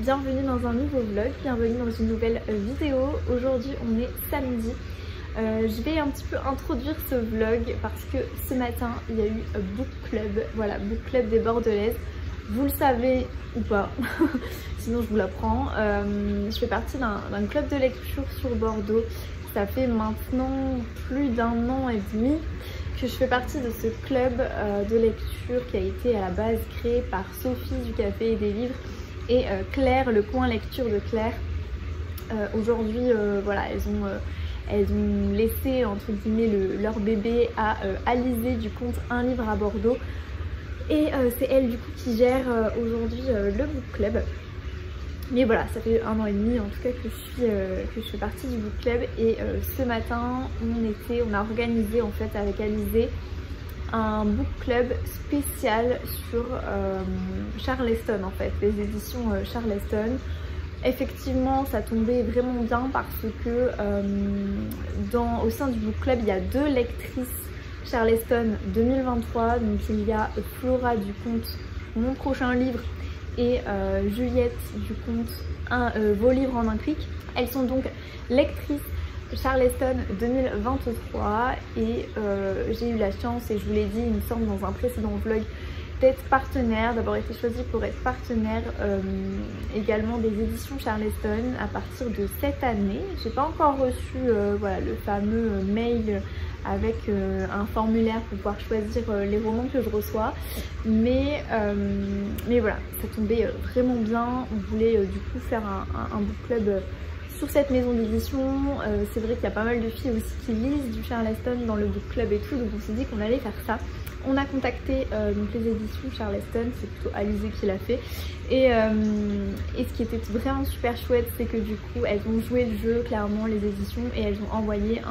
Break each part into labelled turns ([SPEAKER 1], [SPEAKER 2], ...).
[SPEAKER 1] bienvenue dans un nouveau vlog, bienvenue dans une nouvelle vidéo. Aujourd'hui on est samedi. Je vais un petit peu introduire ce vlog parce que ce matin il y a eu Book Club, voilà, Book Club des Bordelaises. Vous le savez ou pas, sinon je vous l'apprends. Je fais partie d'un club de lecture sur Bordeaux. Ça fait maintenant plus d'un an et demi que je fais partie de ce club de lecture qui a été à la base créé par Sophie du Café et des Livres et Claire, le coin lecture de Claire. Aujourd'hui, voilà, elles ont laissé entre guillemets leur bébé à Alizé du compte Un Livre à Bordeaux. Et c'est elle du coup qui gère aujourd'hui le book club. Mais voilà, ça fait un an et demi en tout cas que je fais partie du book club. Et ce matin on a organisé en fait avec Alizé un book club spécial sur Charleston, en fait, les éditions Charleston. Effectivement ça tombait vraiment bien parce que au sein du book club il y a deux lectrices Charleston 2023, donc il y a Flora du compte Mon Prochain Livre et Juliette du compte Vos Livres en un clic. Elles sont donc lectrices Charleston 2023 et j'ai eu la chance, et je vous l'ai dit il me semble dans un précédent vlog, d'être partenaire, d'avoir été choisie pour être partenaire également des éditions Charleston à partir de cette année. J'ai pas encore reçu voilà, le fameux mail avec un formulaire pour pouvoir choisir les romans que je reçois, mais voilà, ça tombait vraiment bien. On voulait du coup faire un book club sur cette maison d'édition. C'est vrai qu'il y a pas mal de filles aussi qui lisent du Charleston dans le book club et tout, donc on s'est dit qu'on allait faire ça. On a contacté donc les éditions Charleston, c'est plutôt Alizé qui l'a fait. Et ce qui était vraiment super chouette, c'est que du coup elles ont joué le jeu clairement, les éditions, et elles ont envoyé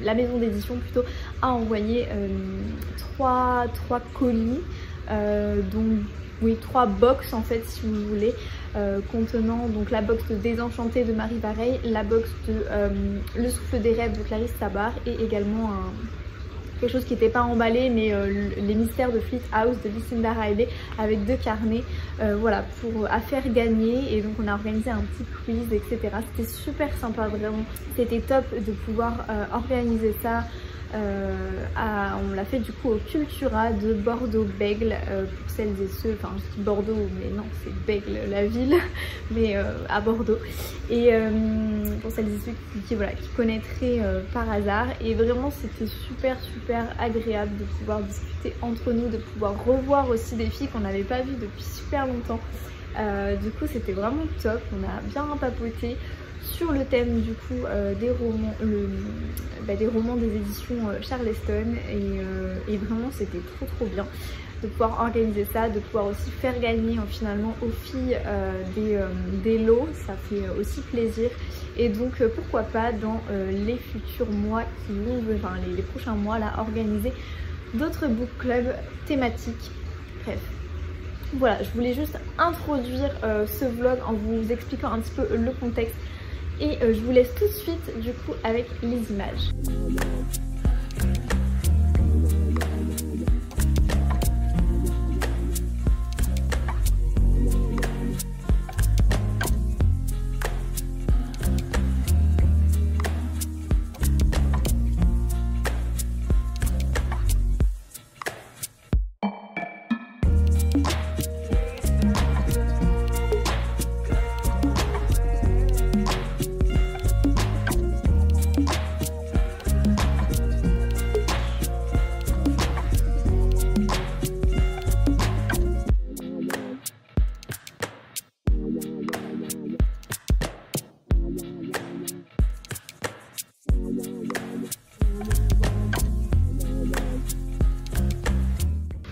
[SPEAKER 1] la maison d'édition plutôt a envoyé trois colis, donc oui, 3 box en fait si vous voulez, contenant donc la box de Désenchantée de Marie Vareille, la box de Le Souffle des Rêves de Clarisse Sabar, et également quelque chose qui n'était pas emballé, mais les mystères de Fleet House de Lucinda Riley avec 2 carnets, voilà, à faire gagner. Et donc on a organisé un petit quiz, etc. C'était super sympa, vraiment, c'était top de pouvoir organiser ça. On l'a fait du coup au Cultura de Bordeaux-Bègles, pour celles et ceux, enfin je dis Bordeaux mais non c'est Bègles la ville, mais à Bordeaux, et pour celles et ceux qui connaîtraient par hasard. Et vraiment c'était super agréable de pouvoir discuter entre nous, de pouvoir revoir aussi des filles qu'on n'avait pas vues depuis super longtemps. Du coup c'était vraiment top, on a bien papoté sur le thème du coup des romans des éditions Charleston, et vraiment c'était trop bien de pouvoir organiser ça, de pouvoir aussi faire gagner finalement aux filles des lots. Ça fait aussi plaisir, et donc pourquoi pas dans les futurs mois qui vont, enfin les prochains mois là, organiser d'autres book clubs thématiques. Bref, voilà, je voulais juste introduire ce vlog en vous expliquant un petit peu le contexte. Et je vous laisse tout de suite du coup avec les images.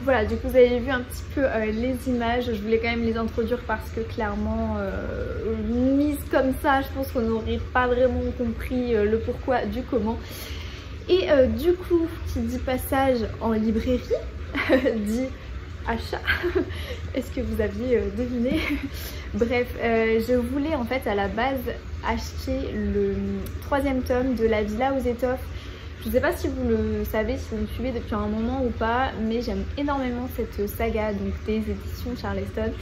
[SPEAKER 1] Voilà, du coup vous avez vu un petit peu les images. Je voulais quand même les introduire parce que clairement mise comme ça, je pense qu'on n'aurait pas vraiment compris le pourquoi du comment. Et du coup qui dit passage en librairie dit achat. Est-ce que vous aviez deviné? Bref, je voulais en fait à la base acheter le 3e tome de La Villa aux Étoffes Je sais pas si vous le savez, si vous me suivez depuis un moment ou pas, mais j'aime énormément cette saga donc des éditions Charleston.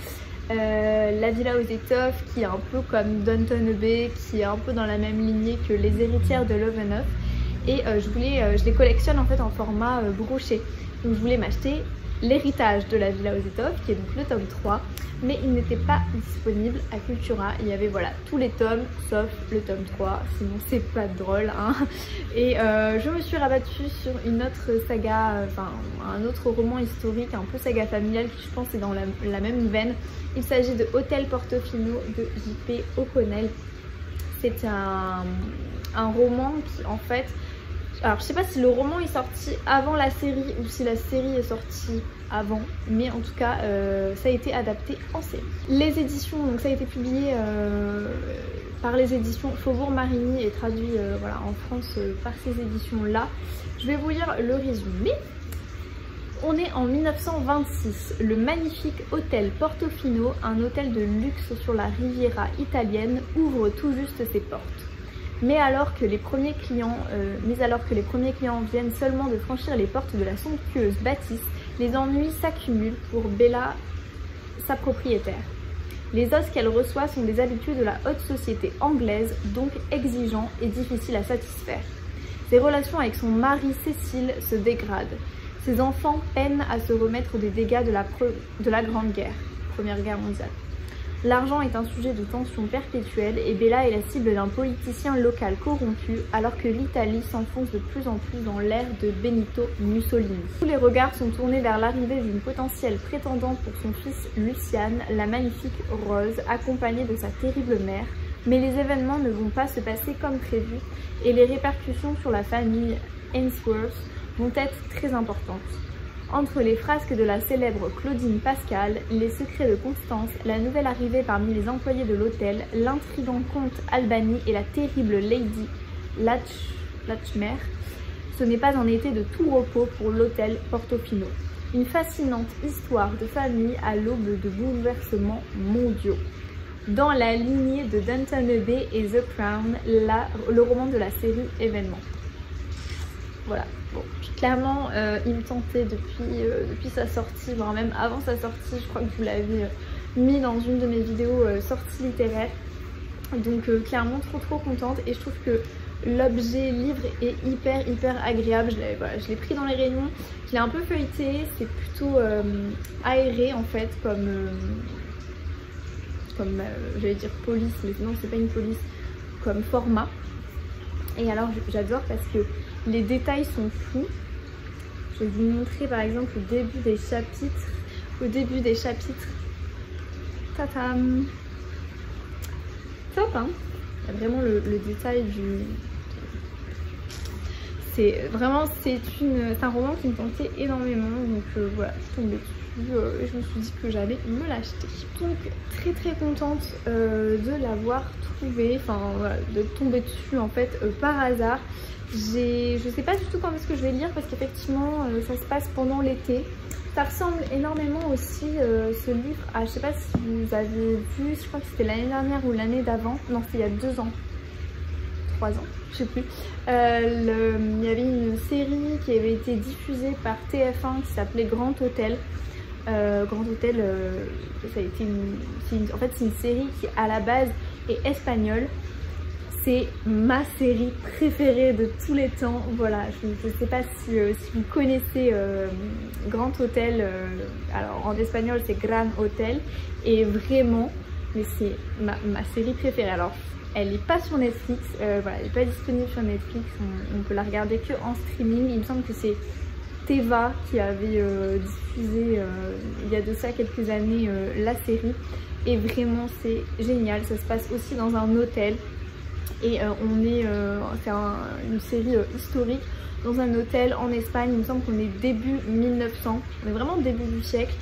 [SPEAKER 1] La Villa aux Étoffes qui est un peu comme Downton Abbey, qui est un peu dans la même lignée que Les Héritières de Lovenhof. Et je les collectionne en fait en format brochet. Donc je voulais m'acheter l'héritage de la Villa aux Étoffes, qui est donc le tome 3, mais il n'était pas disponible à Cultura. Il y avait voilà tous les tomes sauf le tome 3, sinon c'est pas drôle hein. Et je me suis rabattue sur une autre saga, enfin un autre roman historique, un peu saga familiale qui je pense est dans la même veine. Il s'agit de Hôtel Portofino de J.P. O'Connell. C'est un roman qui en fait... Alors je sais pas si le roman est sorti avant la série ou si la série est sortie avant, mais en tout cas ça a été adapté en série. Les éditions, donc ça a été publié par les éditions Faubourg Marigny et traduit voilà, en France par ces éditions là. Je vais vous lire le résumé. On est en 1926, le magnifique hôtel Portofino, un hôtel de luxe sur la Riviera italienne, ouvre tout juste ses portes. Mais alors que les premiers clients viennent seulement de franchir les portes de la somptueuse bâtisse, les ennuis s'accumulent pour Bella, sa propriétaire. Les os qu'elle reçoit sont des habitués de la haute société anglaise, donc exigeants et difficiles à satisfaire. Ses relations avec son mari Cécile se dégradent. Ses enfants peinent à se remettre des dégâts de la Grande Guerre, Première Guerre mondiale. L'argent est un sujet de tension perpétuelle et Bella est la cible d'un politicien local corrompu alors que l'Italie s'enfonce de plus en plus dans l'ère de Benito Mussolini. Tous les regards sont tournés vers l'arrivée d'une potentielle prétendante pour son fils Luciane, la magnifique Rose, accompagnée de sa terrible mère. Mais les événements ne vont pas se passer comme prévu et les répercussions sur la famille Ainsworth vont être très importantes. Entre les frasques de la célèbre Claudine Pascal, les secrets de Constance, la nouvelle arrivée parmi les employés de l'hôtel, l'intrigant comte Albani et la terrible Lady Latchmer, ce n'est pas un été de tout repos pour l'hôtel Portofino. Une fascinante histoire de famille à l'aube de bouleversements mondiaux. Dans la lignée de Downton Abbey et The Crown, le roman de la série Événements. Voilà. Bon, clairement, il me tentait depuis sa sortie, voire même avant sa sortie. Je crois que vous l'avez mis dans une de mes vidéos sorties littéraires. Donc clairement trop contente et je trouve que l'objet livre est hyper agréable. Je l'ai pris dans les rayons, je l'ai un peu feuilleté, c'est plutôt aéré en fait comme j'allais dire police, mais non c'est pas une police, comme format. Et alors j'adore parce que les détails sont fous. Je vais vous montrer par exemple au début des chapitres. Tatam. Top hein. Il y a vraiment le détail du... C'est un roman qui me tentait énormément. Donc voilà, je suis tombée dessus et je me suis dit que j'allais me l'acheter. Donc très contente de l'avoir trouvé. Enfin voilà, de tomber dessus en fait par hasard. Je sais pas du tout quand est-ce que je vais lire parce qu'effectivement ça se passe pendant l'été. Ça ressemble énormément aussi ce livre à, je sais pas si vous avez vu, je crois que c'était l'année dernière ou l'année d'avant, non c'était il y a 2 ans, 3 ans, je sais plus. Il y avait une série qui avait été diffusée par TF1 qui s'appelait Grand Hôtel. Grand Hôtel, ça a été en fait c'est une série qui à la base est espagnole. C'est ma série préférée de tous les temps. Voilà, je ne sais pas si vous connaissez Grand Hôtel. Alors en espagnol c'est Gran Hotel. Et vraiment, mais c'est ma série préférée. Alors elle n'est pas sur Netflix. Voilà, elle n'est pas disponible sur Netflix. On peut la regarder que en streaming. Il me semble que c'est Teva qui avait diffusé il y a de ça quelques années la série. Et vraiment c'est génial. Ça se passe aussi dans un hôtel. Et c'est une série historique dans un hôtel en Espagne. Il me semble qu'on est début 1900, on est vraiment début du siècle.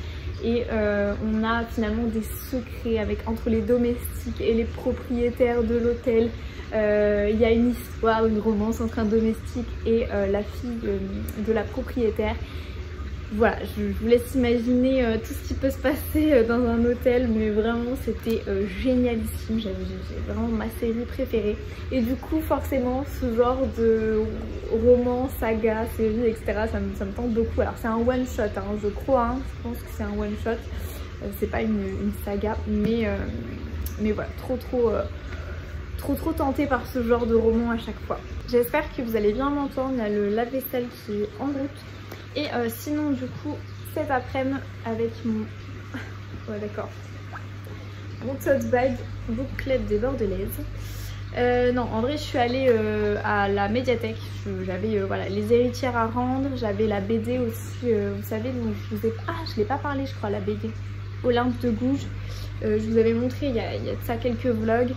[SPEAKER 1] Et on a finalement des secrets entre les domestiques et les propriétaires de l'hôtel. Il y a une histoire, une romance entre un domestique et la fille de la propriétaire. voilà, je vous laisse imaginer tout ce qui peut se passer dans un hôtel, mais vraiment c'était génialissime, j'ai vraiment ma série préférée. Et du coup forcément ce genre de roman, saga, série, etc. ça me tente beaucoup. Alors c'est un one shot, hein, je crois, hein, je pense que c'est un one shot, c'est pas une saga, mais voilà, trop tentée par ce genre de roman à chaque fois. J'espère que vous allez bien m'entendre, il y a le lave-vaisselle qui est en route. Et sinon du coup cet après-midi avec mon... ouais d'accord, mon tote bag Book Club des Bordelaises. Non en vrai je suis allée à la médiathèque, j'avais voilà, les héritières à rendre, j'avais la BD aussi, vous savez dont je vous ai... Ah je l'ai pas parlé je crois, la BD Olympe de Gouges. Je vous avais montré il y a de ça quelques vlogs.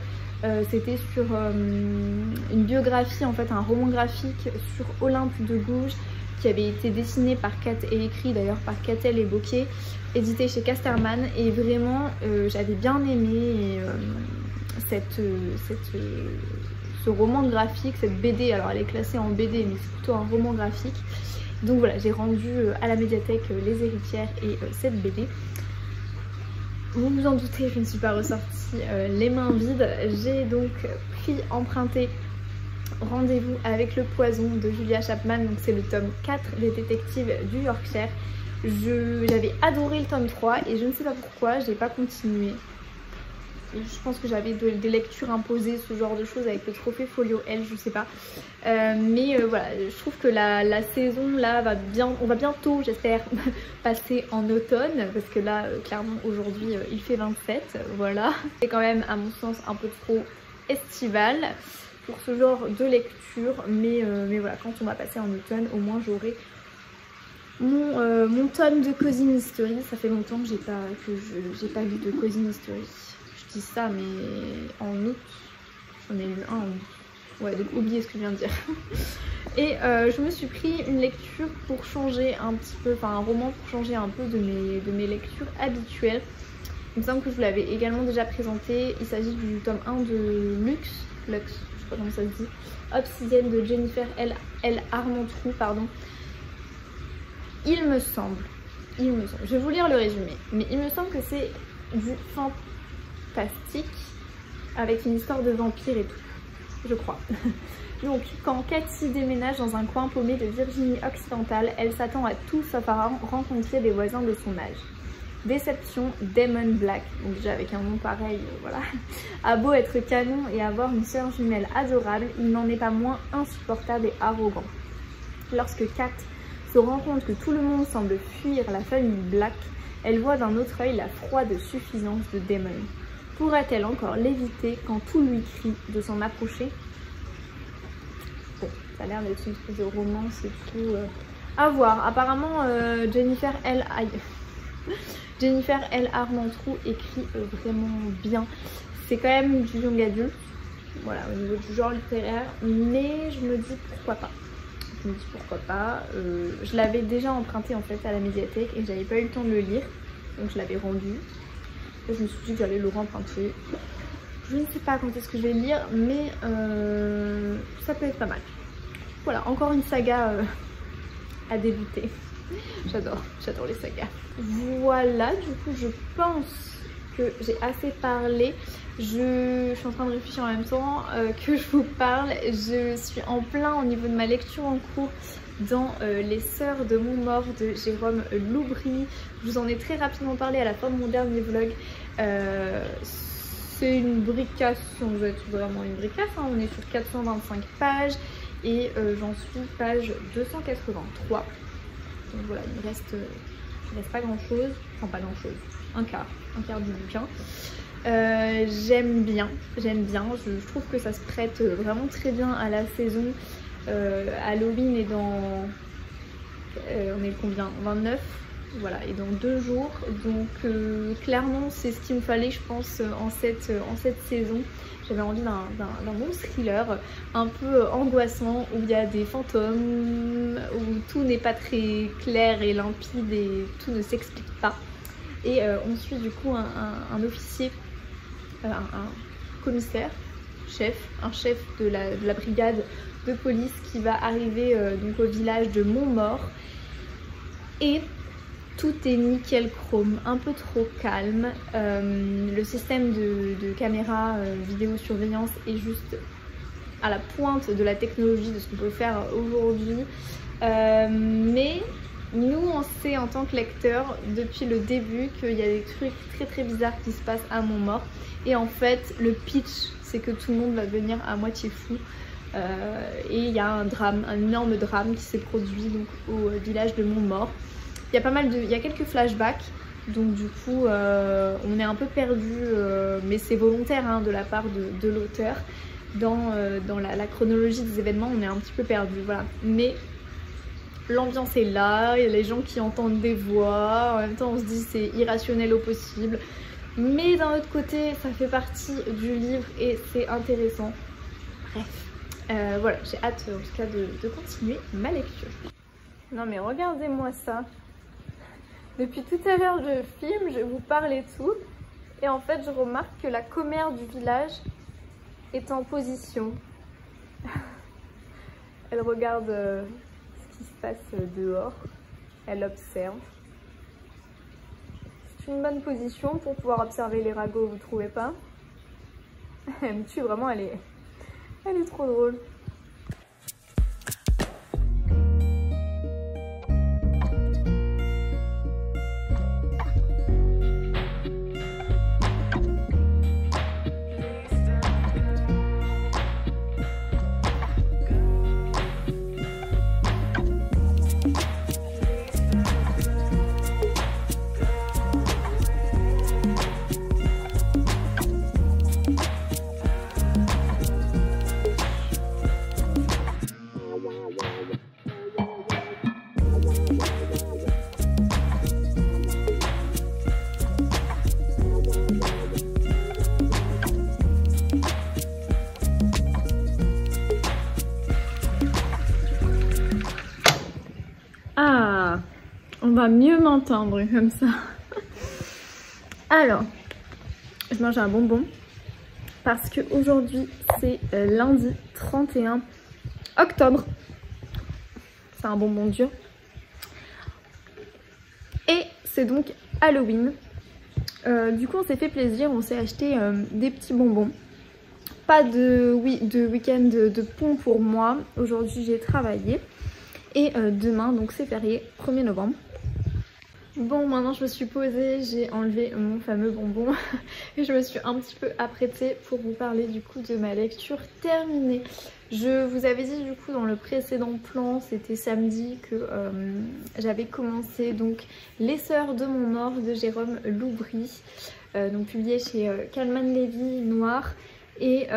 [SPEAKER 1] C'était sur une biographie, en fait un roman graphique sur Olympe de Gouges qui avait été dessiné par et écrit d'ailleurs par Catel et Bocquet, édité chez Casterman, et vraiment j'avais bien aimé ce roman graphique, cette BD. Alors elle est classée en BD mais c'est plutôt un roman graphique. Donc voilà, j'ai rendu à la médiathèque Les Héritières et cette BD. Vous vous en doutez, je ne suis pas ressortie les mains vides. J'ai donc emprunté Rendez-vous avec le poison de Julia Chapman, donc c'est le tome 4 des détectives du Yorkshire. J'avais adoré le tome 3 et je ne sais pas pourquoi je n'ai pas continué. Je pense que j'avais des lectures imposées, ce genre de choses avec le trophée Folio L, je sais pas. Mais voilà, je trouve que la saison là on va bientôt, j'espère, passer en automne, parce que là clairement aujourd'hui il fait 27, voilà. C'est quand même à mon sens un peu trop estival pour ce genre de lecture, mais voilà, quand on va passer en automne, au moins j'aurai mon tome de Cozy Mystery. Ça fait longtemps que j'ai pas lu de Cozy Mystery. Je dis ça, mais en août, j'en ai lu un en août. Ouais, donc oubliez ce que je viens de dire. Et je me suis pris une lecture pour changer un petit peu, enfin un roman pour changer un peu de mes lectures habituelles. Il me semble que je vous l'avais également déjà présenté. Il s'agit du tome 1 de Lux, je sais pas comment ça se dit, Obsidienne de Jennifer L. Armentrout, pardon. Il me semble, je vais vous lire le résumé, mais il me semble que c'est du fantastique avec une histoire de vampire et tout, je crois. Donc quand Cathy déménage dans un coin paumé de Virginie occidentale, elle s'attend à tout sauf à rencontrer des voisins de son âge. Déception, Damon Black, donc déjà avec un nom pareil, voilà, a beau être canon et avoir une sœur jumelle adorable, il n'en est pas moins insupportable et arrogant. Lorsque Kat se rend compte que tout le monde semble fuir la famille Black, elle voit d'un autre œil la froide suffisance de Damon. Pourra-t-elle encore l'éviter quand tout lui crie de s'en approcher? Bon, ça a l'air d'être une espèce de romance et tout. À voir. Apparemment, Jennifer L. Armentrout écrit vraiment bien. C'est quand même du young adulte, voilà, au niveau du genre littéraire, mais je me dis pourquoi pas. Je l'avais déjà emprunté en fait à la médiathèque et j'avais pas eu le temps de le lire, donc je l'avais rendu. Et je me suis dit que j'allais le remprunter. Je ne sais pas quand est-ce que je vais le lire, mais ça peut être pas mal. Voilà, encore une saga à débuter. J'adore les sagas. Voilà, du coup je pense que j'ai assez parlé. Je suis en train de réfléchir en même temps que je vous parle. Je suis en plein au niveau de ma lecture en cours dans Les Sœurs de Montmort de Jérôme Loubry. Je vous en ai très rapidement parlé à la fin de mon dernier vlog. C'est une bricasse, on va être vraiment une bricasse, hein. On est sur 425 pages et j'en suis page 283. Donc voilà, il me reste pas grand chose, enfin pas grand chose, un quart du bouquin. J'aime bien, je trouve que ça se prête vraiment très bien à la saison. Halloween est dans, on est combien, 29, voilà, et dans 2 jours, donc clairement c'est ce qu'il me fallait je pense en cette saison. J'avais envie d'un bon thriller un peu angoissant où il y a des fantômes, où tout n'est pas très clair et limpide et tout ne s'explique pas. Et on suit du coup un officier, un commissaire, un chef de la brigade de police qui va arriver donc au village de Montmort. Et Tout est nickel chrome, un peu trop calme. Le système de caméra vidéosurveillance est juste à la pointe de la technologie de ce qu'on peut faire aujourd'hui. Mais nous on sait en tant que lecteur depuis le début qu'il y a des trucs très bizarres qui se passent à Montmort. Et en fait le pitch c'est que tout le monde va devenir à moitié fou. Et il y a un drame, un énorme drame qui s'est produit donc, au village de Montmort. Il y a quelques flashbacks, donc du coup on est un peu perdu, mais c'est volontaire hein, de la part de l'auteur. Dans la chronologie des événements, on est un petit peu perdu, voilà. Mais l'ambiance est là, il y a les gens qui entendent des voix, en même temps on se dit c'est irrationnel au possible. Mais d'un autre côté, ça fait partie du livre et c'est intéressant. Bref, voilà, j'ai hâte en tout cas de continuer ma lecture. Non mais regardez-moi ça. Depuis tout à l'heure je filme, je vous parle et tout. Et en fait je remarque que la commère du village est en position. Elle regarde ce qui se passe dehors. Elle observe. C'est une bonne position pour pouvoir observer les ragots, vous trouvez pas? Elle me tue vraiment, elle est trop drôle. Ah, on va mieux m'entendre comme ça. Alors, je mange un bonbon parce que aujourd'hui c'est lundi 31 octobre. C'est un bonbon dur. Et c'est donc Halloween. Du coup on s'est fait plaisir, on s'est acheté des petits bonbons. Pas de week-end de pont pour moi. Aujourd'hui j'ai travaillé. Et demain, donc c'est férié, 1er novembre. Bon, maintenant je me suis posée, j'ai enlevé mon fameux bonbon et je me suis un petit peu apprêtée pour vous parler du coup de ma lecture terminée. Je vous avais dit du coup dans le précédent plan, c'était samedi, que j'avais commencé donc Les Sœurs de Montmort de Jérôme Loubry, donc publié chez Calman Levy Noir. Et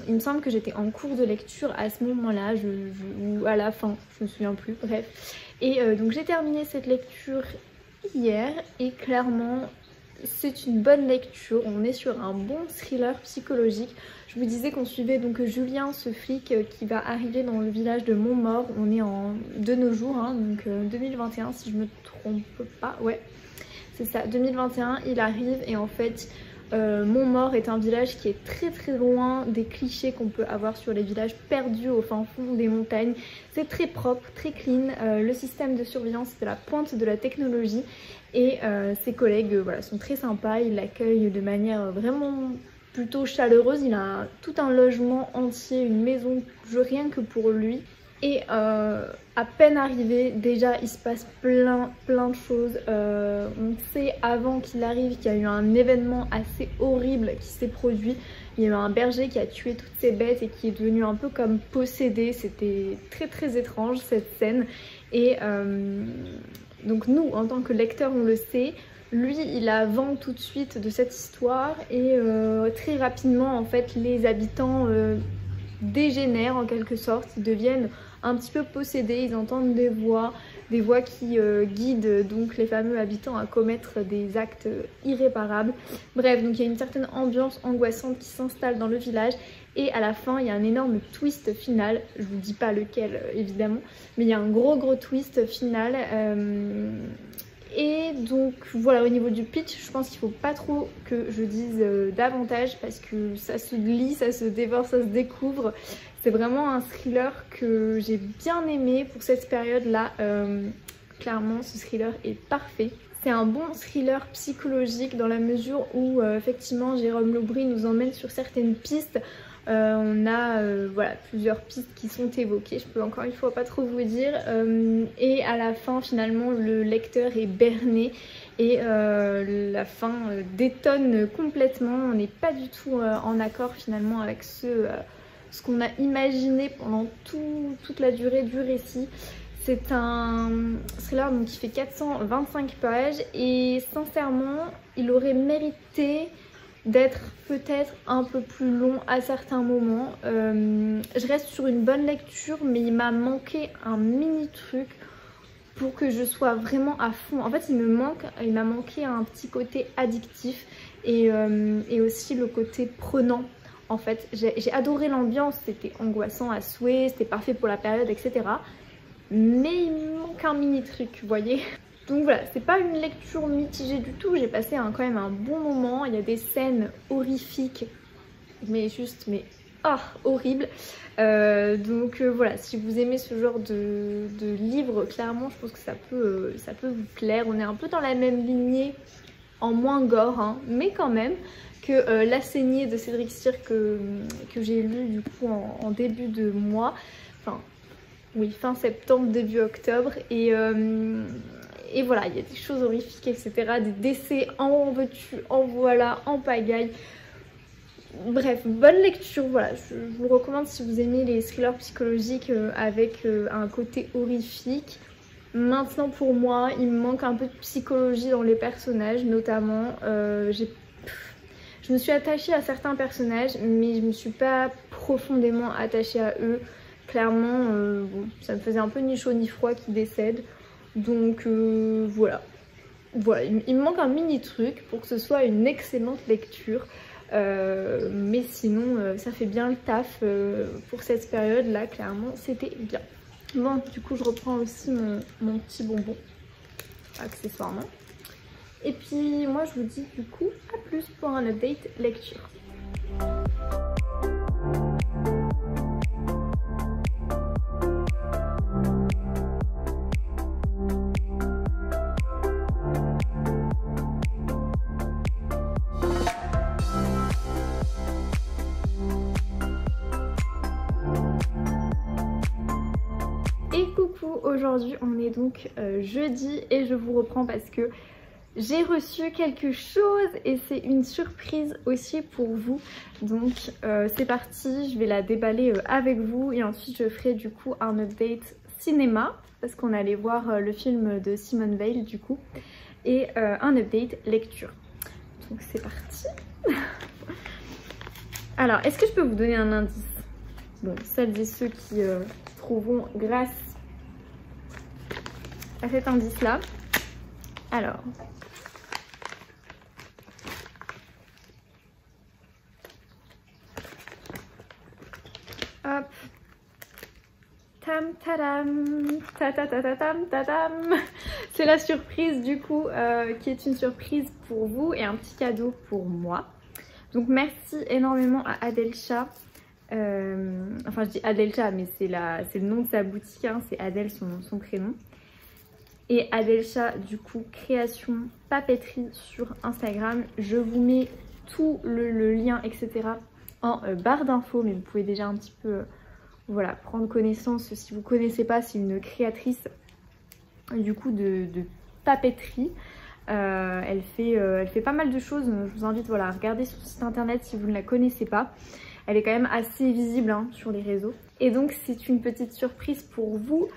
[SPEAKER 1] il me semble que j'étais en cours de lecture à ce moment-là, ou à la fin, je me souviens plus, bref. Et donc j'ai terminé cette lecture hier et clairement c'est une bonne lecture, on est sur un bon thriller psychologique. Je vous disais qu'on suivait donc Julien, ce flic qui va arriver dans le village de Montmort, on est de nos jours, hein, donc 2021 si je me trompe pas, ouais c'est ça, 2021, il arrive et en fait... Montmort est un village qui est très loin des clichés qu'on peut avoir sur les villages perdus au fin fond des montagnes. C'est très propre, très clean, le système de surveillance est à la pointe de la technologie et ses collègues voilà, sont très sympas, ils l'accueillent de manière vraiment plutôt chaleureuse. Il a tout un logement entier, une maison rien que pour lui. Et à peine arrivé, déjà il se passe plein de choses. On sait avant qu'il arrive qu'il y a eu un événement assez horrible qui s'est produit. Il y a eu un berger qui a tué toutes ses bêtes et qui est devenu un peu comme possédé. C'était très étrange cette scène. Et donc nous en tant que lecteurs on le sait. Lui il a vent tout de suite de cette histoire et très rapidement en fait les habitants dégénèrent en quelque sorte, ils deviennent un petit peu possédés, ils entendent des voix qui guident donc les fameux habitants à commettre des actes irréparables. Bref, donc il y a une certaine ambiance angoissante qui s'installe dans le village et à la fin il y a un énorme twist final, je vous dis pas lequel évidemment, mais il y a un gros twist final. Et donc voilà, au niveau du pitch, je pense qu'il faut pas trop que je dise davantage parce que ça se lit, ça se dévore, ça se découvre. C'est vraiment un thriller que j'ai bien aimé pour cette période-là. clairement ce thriller est parfait. C'est un bon thriller psychologique dans la mesure où effectivement Jérôme Laubry nous emmène sur certaines pistes. On a voilà, plusieurs pistes qui sont évoquées, je peux encore une fois pas trop vous dire, et à la fin finalement le lecteur est berné et la fin détonne complètement. On n'est pas du tout en accord finalement avec ce qu'on a imaginé pendant toute la durée du récit. C'est un thriller donc, qui fait 425 pages et sincèrement il aurait mérité d'être peut-être un peu plus long à certains moments. Je reste sur une bonne lecture mais il m'a manqué un mini truc pour que je sois vraiment à fond. En fait il m'a manqué un petit côté addictif et aussi le côté prenant. En fait j'ai adoré l'ambiance, c'était angoissant à souhait, c'était parfait pour la période, etc. Mais il me manque un mini truc, vous voyez. Donc voilà, c'est pas une lecture mitigée du tout, j'ai passé quand même un bon moment. Il y a des scènes horrifiques, mais juste, horrible. Donc voilà, si vous aimez ce genre de livre, clairement je pense que ça peut vous plaire. On est un peu dans la même lignée, en moins gore, hein, mais quand même, que La Saignée de Cédric Cyr que j'ai lu du coup en début de mois. Enfin, oui, fin septembre, début octobre. Et voilà, il y a des choses horrifiques, etc. Des décès en veux-tu, en voilà, en pagaille. Bref, bonne lecture, voilà, je vous le recommande si vous aimez les thrillers psychologiques avec un côté horrifique. Maintenant pour moi, il me manque un peu de psychologie dans les personnages, notamment. Je me suis attachée à certains personnages, mais je me suis pas profondément attachée à eux. Clairement, bon, ça me faisait un peu ni chaud ni froid qu'ils décèdent. Donc voilà, il me manque un mini truc pour que ce soit une excellente lecture. Mais sinon, ça fait bien le taf pour cette période-là, clairement, c'était bien. Bon, du coup, je reprends aussi mon petit bonbon, accessoirement. Et puis, moi, je vous dis du coup, à plus pour un update lecture. Aujourd'hui on est donc jeudi et je vous reprends parce que j'ai reçu quelque chose et c'est une surprise aussi pour vous. Donc c'est parti, je vais la déballer avec vous et ensuite je ferai du coup un update cinéma parce qu'on allait voir le film de Simone Veil du coup et un update lecture. Donc c'est parti. Alors est-ce que je peux vous donner un indice? Bon, celles et ceux qui trouveront grâce à cet indice là. Alors hop, tam tadam, ta ta ta ta tam tadam. C'est la surprise du coup qui est une surprise pour vous et un petit cadeau pour moi. Donc merci énormément à Adelcha. Enfin je dis Adelcha mais c'est le nom de sa boutique, hein, c'est Adèle son prénom. Et Adelcha du coup création papeterie sur Instagram. Je vous mets tout le lien etc en barre d'infos, mais vous pouvez déjà un petit peu voilà, prendre connaissance si vous ne connaissez pas. C'est une créatrice du coup de papeterie. Elle fait pas mal de choses. Je vous invite voilà, à regarder son site internet si vous ne la connaissez pas. Elle est quand même assez visible hein, sur les réseaux. Et donc c'est une petite surprise pour vous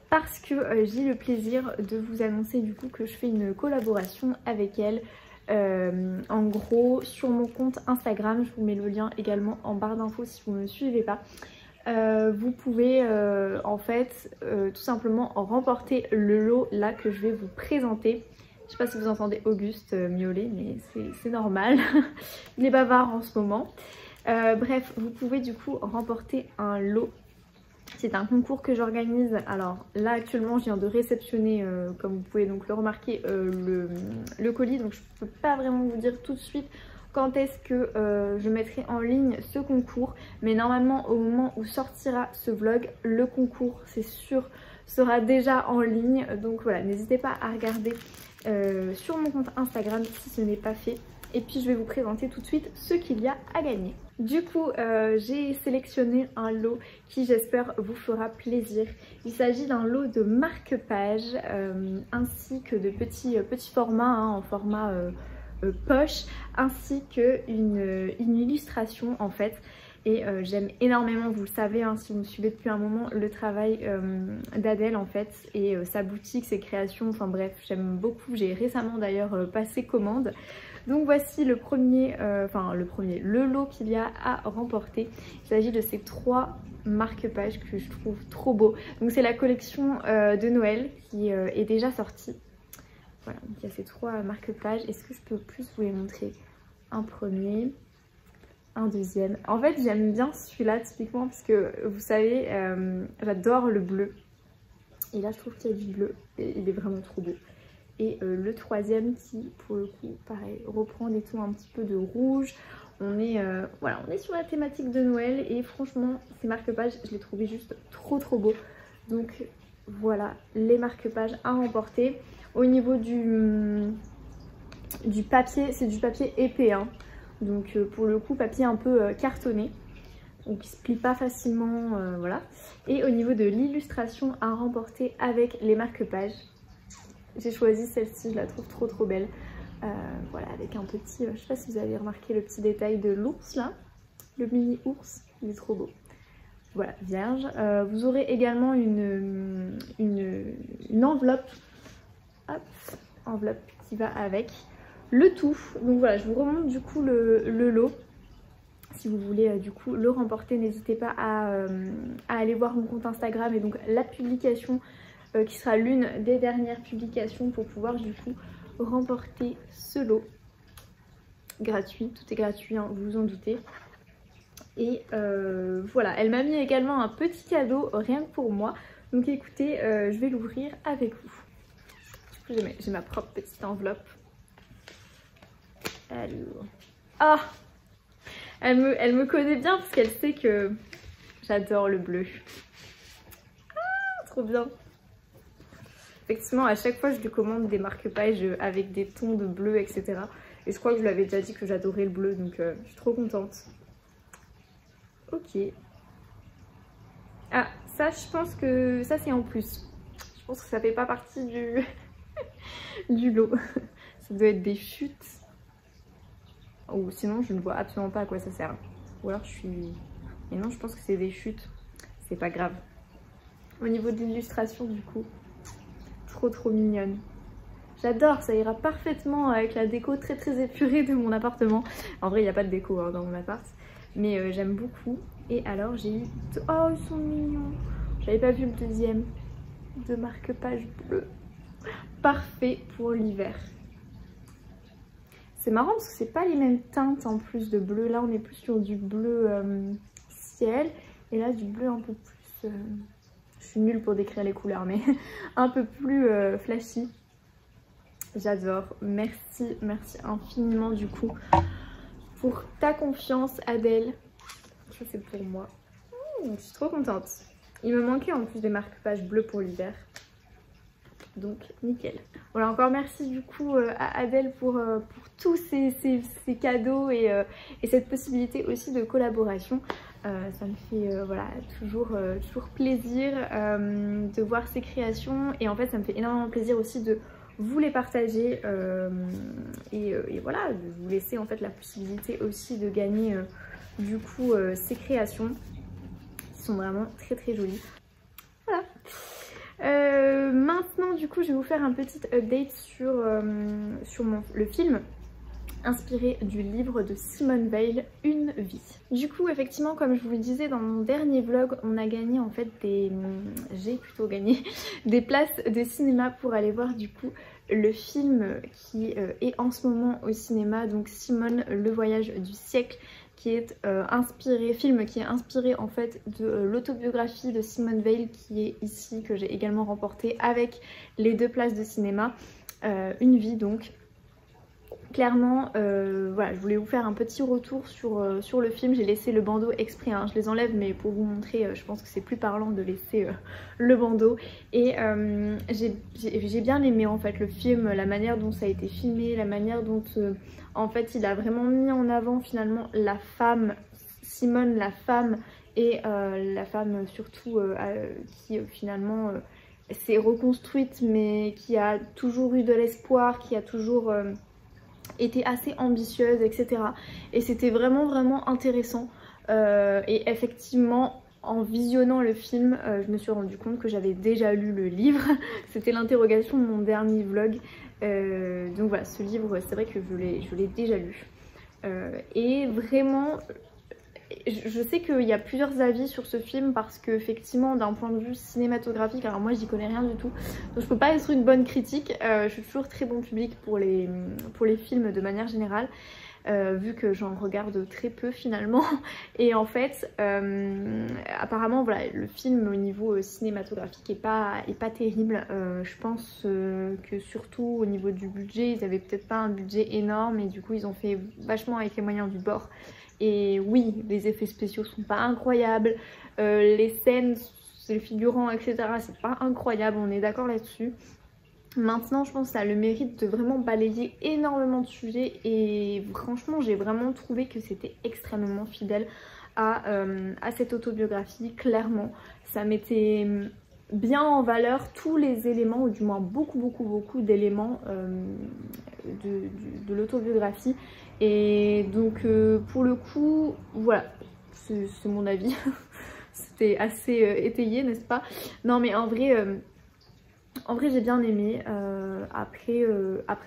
[SPEAKER 1] parce que j'ai le plaisir de vous annoncer du coup que je fais une collaboration avec elle. En gros sur mon compte Instagram, je vous mets le lien également en barre d'infos si vous ne me suivez pas. Vous pouvez en fait tout simplement remporter le lot là que je vais vous présenter. Je sais pas si vous entendez Auguste miauler, mais c'est normal. Il est bavard en ce moment. Bref, vous pouvez du coup remporter un lot. C'est un concours que j'organise. Alors là actuellement je viens de réceptionner, comme vous pouvez donc le remarquer, le colis. Donc je peux pas vraiment vous dire tout de suite quand est-ce que je mettrai en ligne ce concours. Mais normalement au moment où sortira ce vlog, le concours c'est sûr sera déjà en ligne. Donc voilà, n'hésitez pas à regarder sur mon compte Instagram si ce n'est pas fait. Et puis je vais vous présenter tout de suite ce qu'il y a à gagner. Du coup, j'ai sélectionné un lot qui j'espère vous fera plaisir. Il s'agit d'un lot de marque-pages ainsi que de petits formats hein, en format poche, ainsi qu'une illustration en fait. Et j'aime énormément, vous le savez hein, si vous me suivez depuis un moment, le travail d'Adèle en fait et sa boutique, ses créations, enfin bref, j'aime beaucoup. J'ai récemment d'ailleurs passé commande. Donc voici le lot qu'il y a à remporter. Il s'agit de ces 3 marque-pages que je trouve trop beaux. Donc c'est la collection de Noël qui est déjà sortie. Voilà, donc il y a ces 3 marque-pages. Est-ce que je peux plus vous les montrer? Un premier, un deuxième. En fait j'aime bien celui-là typiquement parce que vous savez, j'adore le bleu. Et là je trouve qu'il y a du bleu et il est vraiment trop beau. Et le troisième qui pour le coup pareil reprend des tons un petit peu de rouge. On est sur la thématique de Noël et franchement ces marque-pages je les trouvais juste trop beaux. Donc voilà les marque-pages à remporter. Au niveau du papier, c'est du papier épais hein. Donc pour le coup papier un peu cartonné. Donc il se plie pas facilement, voilà. Et au niveau de l'illustration à remporter avec les marque-pages, j'ai choisi celle-ci, je la trouve trop belle. Voilà, avec un petit, je sais pas si vous avez remarqué le petit détail de l'ours là, le mini ours, il est trop beau. Voilà, vierge. Vous aurez également une enveloppe, hop, enveloppe qui va avec le tout. Donc voilà, je vous remonte du coup le lot. Si vous voulez du coup le remporter, n'hésitez pas à aller voir mon compte Instagram et donc la publication qui sera l'une des dernières publications pour pouvoir du coup remporter ce lot gratuit. Tout est gratuit hein, vous vous en doutez. Et voilà, elle m'a mis également un petit cadeau rien que pour moi. Donc écoutez, je vais l'ouvrir avec vous. Du coup j'ai ma propre petite enveloppe. Alors... Ah, elle me connaît bien parce qu'elle sait que j'adore le bleu. Ah, trop bien. Effectivement, à chaque fois, je lui commande des marque-pages avec des tons de bleu, etc. Et je crois que je lui avais déjà dit que j'adorais le bleu, donc je suis trop contente. Ok. Ah, ça, je pense que ça, c'est en plus. Je pense que ça fait pas partie du lot. Ça doit être des chutes. Ou sinon, je ne vois absolument pas à quoi ça sert. Ou alors, je suis... Mais non, je pense que c'est des chutes. C'est pas grave. Au niveau de l'illustration, du coup... Trop mignonne. J'adore, ça ira parfaitement avec la déco très épurée de mon appartement. En vrai il n'y a pas de déco hein, dans mon appart, mais j'aime beaucoup. Et alors j'ai eu... Oh ils sont mignons. J'avais pas vu le deuxième de marque-page bleu. Parfait pour l'hiver. C'est marrant parce que c'est pas les mêmes teintes en plus de bleu. Là on est plus sur du bleu ciel et là du bleu un peu plus... Je suis nulle pour décrire les couleurs, mais un peu plus flashy. J'adore. Merci infiniment du coup pour ta confiance, Adèle. Ça c'est pour moi. Je suis trop contente. Il me manquait en plus des marque-pages bleus pour l'hiver. Donc nickel. Voilà, encore merci du coup à Adèle pour tous ces cadeaux et cette possibilité aussi de collaboration. Ça me fait voilà, toujours plaisir de voir ces créations et en fait ça me fait énormément plaisir aussi de vous les partager et voilà, de vous laisser en fait la possibilité aussi de gagner du coup ces créations qui sont vraiment très jolies. Voilà. Maintenant du coup je vais vous faire un petit update sur le film inspiré du livre de Simone Weil, Une vie. Du coup effectivement comme je vous le disais dans mon dernier vlog, on a gagné en fait j'ai plutôt gagné des places de cinéma pour aller voir du coup le film qui est en ce moment au cinéma, donc Simone, le voyage du siècle, qui est film qui est inspiré en fait de l'autobiographie de Simone Weil qui est ici, que j'ai également remporté avec les 2 places de cinéma. Une vie donc, clairement voilà, je voulais vous faire un petit retour sur le film. J'ai laissé le bandeau exprès, hein. Je les enlève mais pour vous montrer, je pense que c'est plus parlant de laisser le bandeau. Et j'ai bien aimé en fait le film, la manière dont ça a été filmé, la manière dont en fait il a vraiment mis en avant finalement la femme, Simone la femme, et la femme surtout qui finalement s'est reconstruite mais qui a toujours eu de l'espoir, qui a toujours été assez ambitieuse, etc. Et c'était vraiment intéressant et effectivement en visionnant le film je me suis rendu compte que j'avais déjà lu le livre. C'était l'interrogation de mon dernier vlog, donc voilà, ce livre c'est vrai que je l'ai déjà lu et vraiment je sais qu'il y a plusieurs avis sur ce film parce que effectivement d'un point de vue cinématographique, alors moi j'y connais rien du tout donc je peux pas être une bonne critique, je suis toujours très bon public pour les films de manière générale, vu que j'en regarde très peu finalement. Et en fait apparemment voilà, le film au niveau cinématographique est pas terrible. Je pense que surtout au niveau du budget, ils avaient peut-être pas un budget énorme et du coup ils ont fait vachement avec les moyens du bord. Et oui, les effets spéciaux sont pas incroyables, les scènes, les figurants, etc. c'est pas incroyable, on est d'accord là-dessus. Maintenant je pense que ça a le mérite de vraiment balayer énormément de sujets et franchement j'ai vraiment trouvé que c'était extrêmement fidèle à cette autobiographie. Clairement ça mettait bien en valeur tous les éléments, ou du moins beaucoup d'éléments de l'autobiographie. Et donc pour le coup voilà, c'est mon avis. C'était assez étayé, n'est-ce pas? Non mais en vrai j'ai bien aimé. Après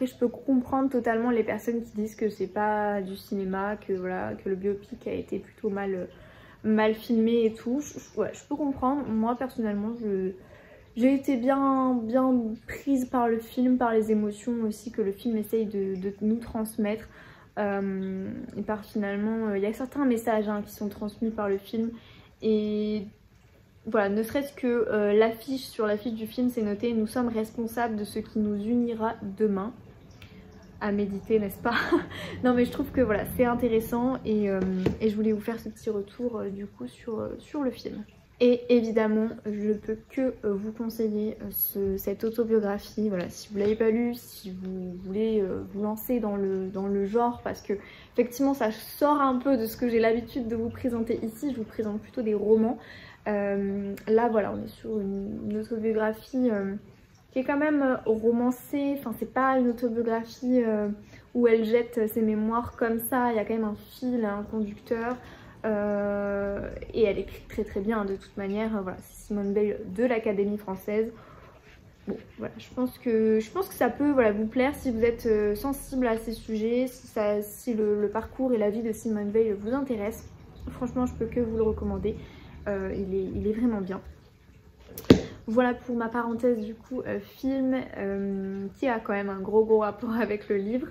[SPEAKER 1] je peux comprendre totalement les personnes qui disent que c'est pas du cinéma, que voilà, que le biopic a été plutôt mal filmé et tout. Ouais, je peux comprendre. Moi personnellement j'ai été bien prise par le film, par les émotions aussi que le film essaye de nous transmettre. Et par finalement il y a certains messages hein, qui sont transmis par le film. Et voilà, ne serait-ce que sur l'affiche du film c'est noté: nous sommes responsables de ce qui nous unira demain. À méditer, n'est-ce pas? Non mais je trouve que voilà, c'est intéressant et je voulais vous faire ce petit retour du coup sur le film. Et évidemment je peux que vous conseiller cette autobiographie. Voilà, si vous l'avez pas lu, si vous voulez vous lancer dans le genre, parce que effectivement ça sort un peu de ce que j'ai l'habitude de vous présenter ici. Je vous présente plutôt des romans. Là voilà, on est sur une autobiographie qui est quand même romancée. Enfin c'est pas une autobiographie où elle jette ses mémoires comme ça. Il y a quand même un fil, un conducteur. Et elle écrit très bien de toute manière. Voilà, c'est Simone Veil de l'Académie française. Bon voilà, je pense que ça peut voilà, vous plaire si vous êtes sensible à ces sujets, si le parcours et la vie de Simone Veil vous intéresse. Franchement je peux que vous le recommander. Il est vraiment bien. Voilà pour ma parenthèse du coup film qui a quand même un gros rapport avec le livre.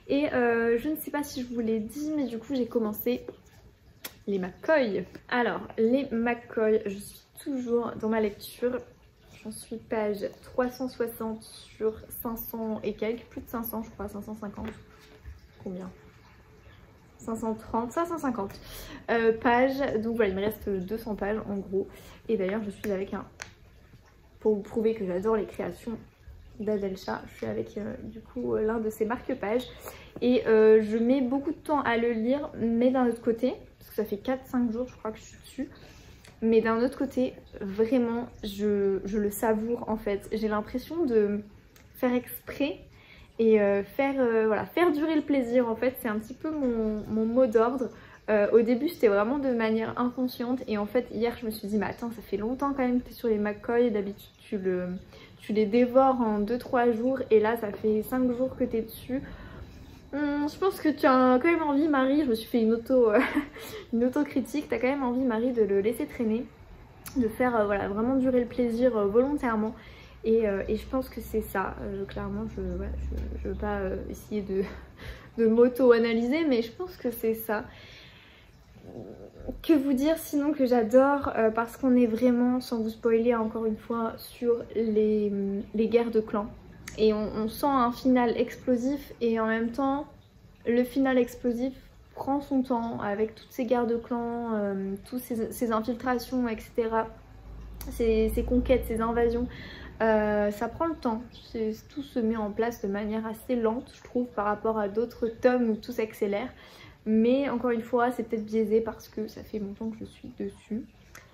[SPEAKER 1] Et je ne sais pas si je vous l'ai dit, mais du coup j'ai commencé les McCoy. Alors les McCoy, je suis toujours dans ma lecture. J'en suis page 360 sur 500 et quelques, plus de 500 je crois, 550. Combien? 530, 550 pages. Donc voilà, il me reste 200 pages en gros. Et d'ailleurs je suis avec pour vous prouver que j'adore les créations d'Adelcha, je suis avec du coup l'un de ses marque-pages. Et je mets beaucoup de temps à le lire, mais d'un autre côté, parce que ça fait 4-5 jours je crois que je suis dessus, mais d'un autre côté vraiment je le savoure en fait. J'ai l'impression de faire exprès et faire durer le plaisir en fait. C'est un petit peu mon mot d'ordre. Au début c'était vraiment de manière inconsciente et en fait hier je me suis dit mais attends, ça fait longtemps quand même que tu es sur les McCoy, d'habitude tu les dévores en 2-3 jours et là ça fait 5 jours que tu es dessus. Je pense que tu as quand même envie, Marie, je me suis fait une autocritique, tu as quand même envie, Marie, de le laisser traîner, de faire voilà, vraiment durer le plaisir volontairement. Et je pense que c'est ça. Clairement je veux pas essayer de m'auto-analyser, mais je pense que c'est ça. Que vous dire sinon que j'adore, parce qu'on est vraiment, sans vous spoiler encore une fois, sur les guerres de clans. Et on sent un final explosif et en même temps le final explosif prend son temps avec toutes ces guerres de clans, toutes ces infiltrations, etc. Ces conquêtes, ces invasions. Ça prend le temps, tout se met en place de manière assez lente je trouve par rapport à d'autres tomes où tout s'accélère. Mais encore une fois c'est peut-être biaisé parce que ça fait longtemps que je suis dessus.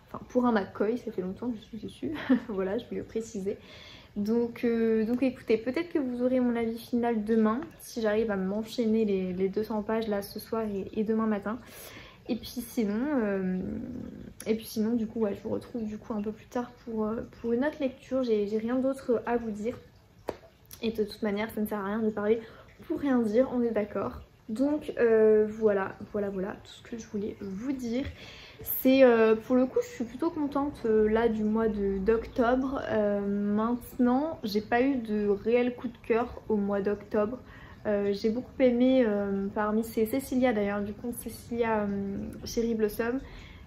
[SPEAKER 1] Enfin pour un McCoy ça fait longtemps que je suis dessus, voilà je voulais le préciser. Donc écoutez, peut-être que vous aurez mon avis final demain si j'arrive à m'enchaîner les 200 pages là ce soir et demain matin. Et puis sinon du coup ouais, je vous retrouve du coup un peu plus tard pour une autre lecture. J'ai rien d'autre à vous dire. Et de toute manière ça ne sert à rien de parler pour rien dire, on est d'accord. Donc voilà tout ce que je voulais vous dire. C'est pour le coup je suis plutôt contente là du mois d'octobre. Maintenant j'ai pas eu de réel coup de cœur au mois d'octobre. J'ai beaucoup aimé parmi c'est Cecilia d'ailleurs du compte Cecilia Cherry Blossom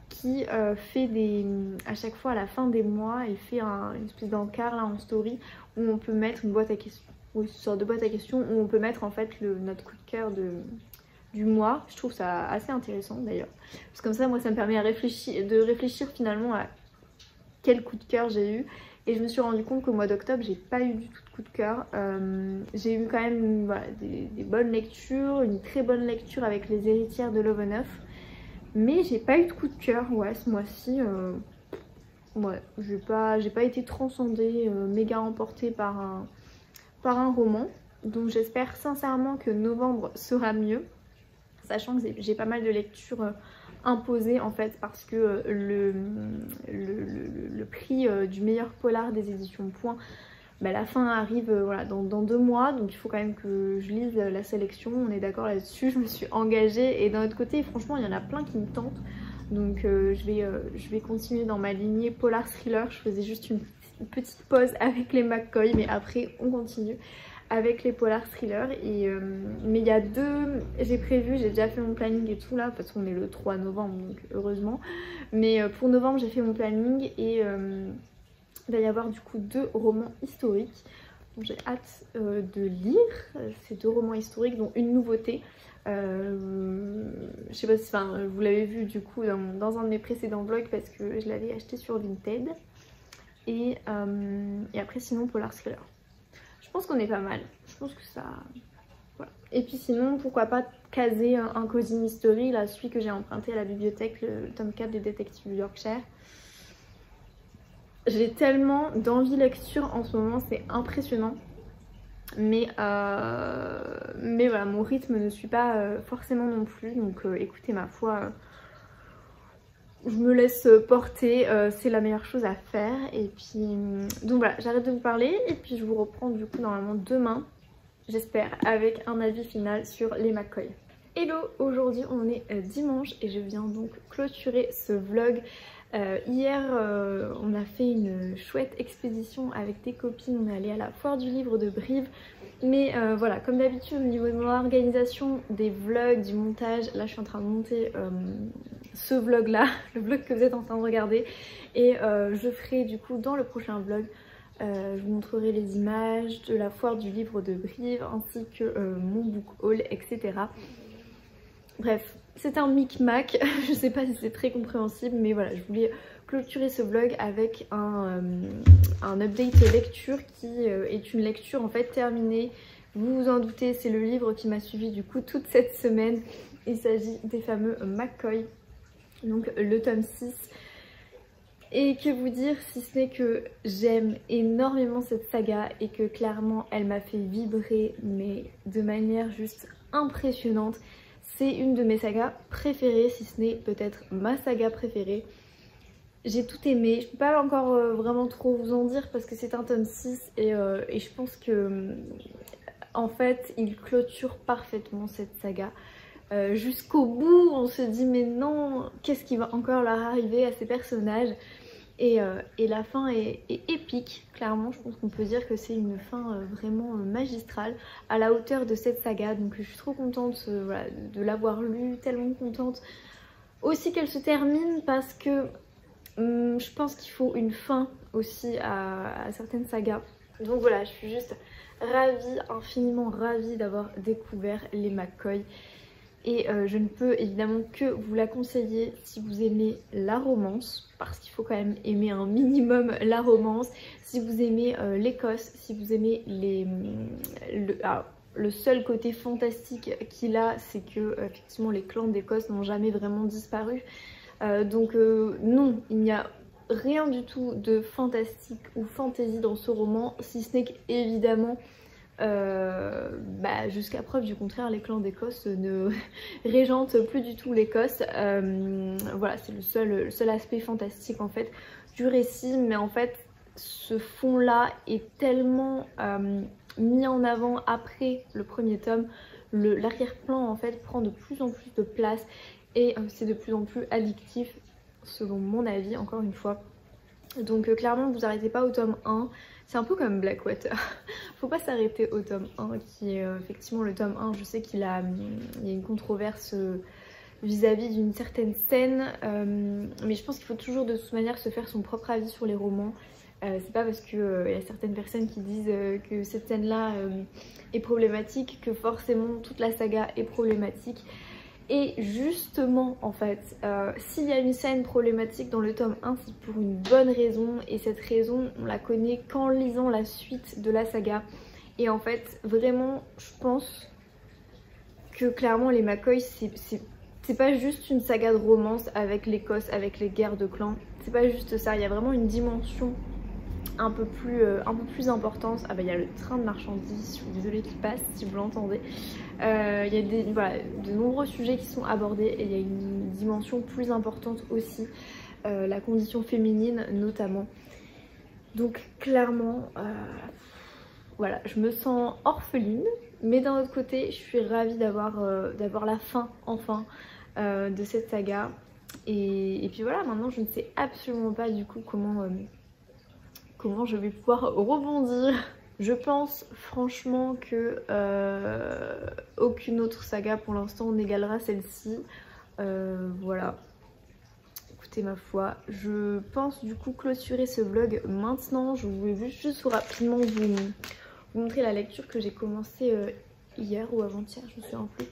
[SPEAKER 1] qui fait à chaque fois à la fin des mois il fait une espèce d'encart là en story où on peut mettre une boîte à questions, oui, une sorte de boîte à questions où on peut mettre en fait notre coup de cœur du mois. Je trouve ça assez intéressant d'ailleurs parce que comme ça moi ça me permet de réfléchir finalement à quel coup de cœur j'ai eu. Et je me suis rendu compte qu'au mois d'octobre, j'ai pas eu du tout de coup de cœur. J'ai eu quand même voilà, des bonnes lectures, une très bonne lecture avec Les Héritières de Love & Off. Mais j'ai pas eu de coup de cœur, ouais, ce mois-ci. Ouais, j'ai pas été transcendée, méga emportée par un roman. Donc j'espère sincèrement que novembre sera mieux. Sachant que j'ai pas mal de lectures imposé en fait parce que le prix du meilleur polar des éditions Point, bah, la fin arrive voilà, dans 2 mois, donc il faut quand même que je lise la sélection, on est d'accord là-dessus, je me suis engagée et d'un autre côté franchement il y en a plein qui me tentent, donc je vais continuer dans ma lignée polar thriller. Je faisais juste une petite pause avec les McCoy mais après on continue avec les polar thrillers. Mais il y a j'ai prévu, j'ai déjà fait mon planning et tout là parce qu'on est le 3 novembre donc heureusement, mais pour novembre j'ai fait mon planning et il va y avoir du coup 2 romans historiques donc j'ai hâte de lire ces 2 romans historiques dont une nouveauté. Je sais pas si vous l'avez vu du coup dans un de mes précédents vlogs parce que je l'avais acheté sur Vinted et après sinon polar thriller. Je pense qu'on est pas mal, je pense que ça... Voilà. Et puis sinon, pourquoi pas caser un Cozy Mystery, là, celui que j'ai emprunté à la bibliothèque, le tome 4 des détectives du Yorkshire. J'ai tellement d'envie lecture en ce moment, c'est impressionnant. Mais voilà, mon rythme ne suit pas forcément non plus, donc écoutez ma foi... je me laisse porter, c'est la meilleure chose à faire. Et puis donc voilà, j'arrête de vous parler et puis je vous reprends du coup normalement demain, j'espère, avec un avis final sur les McCoy. Hello, aujourd'hui on est dimanche et je viens donc clôturer ce vlog. Hier on a fait une chouette expédition avec des copines, on est allé à la foire du livre de Brive. Mais voilà, comme d'habitude au niveau de mon organisation des vlogs, du montage, là je suis en train de monter ce vlog là, le vlog que vous êtes en train de regarder, et je ferai du coup dans le prochain vlog, je vous montrerai les images de la foire du livre de Brive ainsi que mon book haul, etc. Bref, c'est un micmac, je sais pas si c'est très compréhensible, mais voilà, je voulais clôturer ce vlog avec un update lecture qui est une lecture en fait terminée. Vous vous en doutez, c'est le livre qui m'a suivi du coup toute cette semaine. Il s'agit des fameux McCoy, donc le tome 6. Et que vous dire si ce n'est que j'aime énormément cette saga et que clairement elle m'a fait vibrer mais de manière juste impressionnante. C'est une de mes sagas préférées, si ce n'est peut-être ma saga préférée. J'ai tout aimé, je peux pas encore vraiment trop vous en dire parce que c'est un tome 6 et je pense que en fait il clôture parfaitement cette saga. Jusqu'au bout on se dit mais non, qu'est-ce qui va encore leur arriver à ces personnages, et la fin est épique, clairement je pense qu'on peut dire que c'est une fin vraiment magistrale à la hauteur de cette saga. Donc je suis trop contente voilà, de l'avoir lu, tellement contente aussi qu'elle se termine parce que je pense qu'il faut une fin aussi à certaines sagas. Donc voilà, je suis juste ravie, infiniment ravie d'avoir découvert les McCoy. Et je ne peux évidemment que vous la conseiller si vous aimez la romance, parce qu'il faut quand même aimer un minimum la romance. Si vous aimez l'Écosse, si vous aimez le seul côté fantastique qu'il a, c'est que effectivement les clans d'Écosse n'ont jamais vraiment disparu. Non, il n'y a rien du tout de fantastique ou fantasy dans ce roman, si ce n'est qu'évidemment jusqu'à preuve du contraire, les clans d'Écosse ne régentent plus du tout l'Écosse. Voilà, c'est le seul aspect fantastique en fait du récit, mais en fait ce fond là est tellement mis en avant après le premier tome. L'arrière-plan en fait prend de plus en plus de place et c'est de plus en plus addictif selon mon avis, encore une fois. Donc clairement vous arrêtez pas au tome 1, c'est un peu comme Blackwater. Faut pas s'arrêter au tome 1 qui est effectivement le tome 1, je sais qu'il y a une controverse vis-à-vis d'une certaine scène, mais je pense qu'il faut toujours de toute manière se faire son propre avis sur les romans. C'est pas parce qu'il y a certaines personnes qui disent que cette scène là est problématique que forcément toute la saga est problématique. Et justement en fait, s'il y a une scène problématique dans le tome 1, c'est pour une bonne raison, et cette raison on la connaît qu'en lisant la suite de la saga. Et en fait vraiment je pense que clairement les McCoy c'est pas juste une saga de romance avec l'Écosse, avec les guerres de clans, c'est pas juste ça, il y a vraiment une dimension un peu plus importante. Ah bah il y a le train de marchandises, je suis désolée qu'il passe si vous l'entendez. Il y a de nombreux sujets qui sont abordés et il y a une dimension plus importante aussi, la condition féminine notamment. Donc clairement, voilà, je me sens orpheline, mais d'un autre côté je suis ravie d'avoir la fin enfin de cette saga. Et puis voilà, maintenant je ne sais absolument pas du coup comment je vais pouvoir rebondir. Je pense franchement que aucune autre saga pour l'instant n'égalera celle-ci. Voilà. Écoutez ma foi, je pense du coup clôturer ce vlog maintenant. Je voulais juste rapidement vous montrer la lecture que j'ai commencée hier ou avant-hier, je me souviens plus.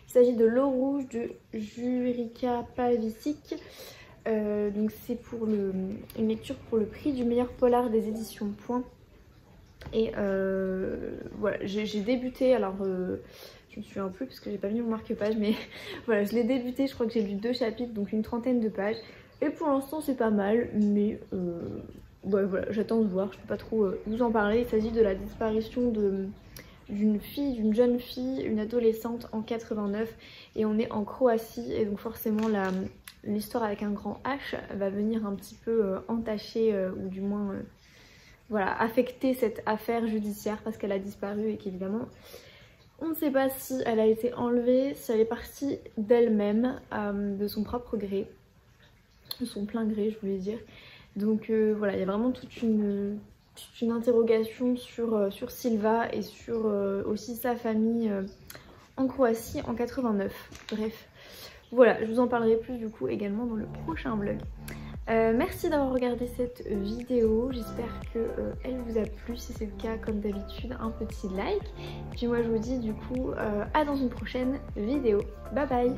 [SPEAKER 1] Il s'agit de L'eau rouge de Jurica Pavicic. Donc c'est pour une lecture pour le prix du meilleur polar des éditions Point. Et voilà, j'ai débuté, alors je me souviens plus parce que j'ai pas mis mon marque-page, mais voilà, je l'ai débuté, je crois que j'ai lu 2 chapitres, donc une trentaine de pages. Et pour l'instant c'est pas mal, mais ouais, voilà, j'attends de voir, je peux pas trop vous en parler. Il s'agit de la disparition d'une jeune fille, une adolescente en 89, et on est en Croatie, et donc forcément l'histoire avec un grand H va venir un petit peu entacher ou du moins voilà, affecter cette affaire judiciaire parce qu'elle a disparu et qu'évidemment on ne sait pas si elle a été enlevée, si elle est partie d'elle-même, de son propre gré, de son plein gré je voulais dire. Donc voilà, il y a vraiment toute une interrogation sur Silva et sur aussi sa famille en Croatie en 89. Bref, voilà, je vous en parlerai plus du coup également dans le prochain vlog. Merci d'avoir regardé cette vidéo, j'espère qu'elle vous a plu. Si c'est le cas, comme d'habitude, un petit like. Puis moi je vous dis du coup à dans une prochaine vidéo. Bye bye.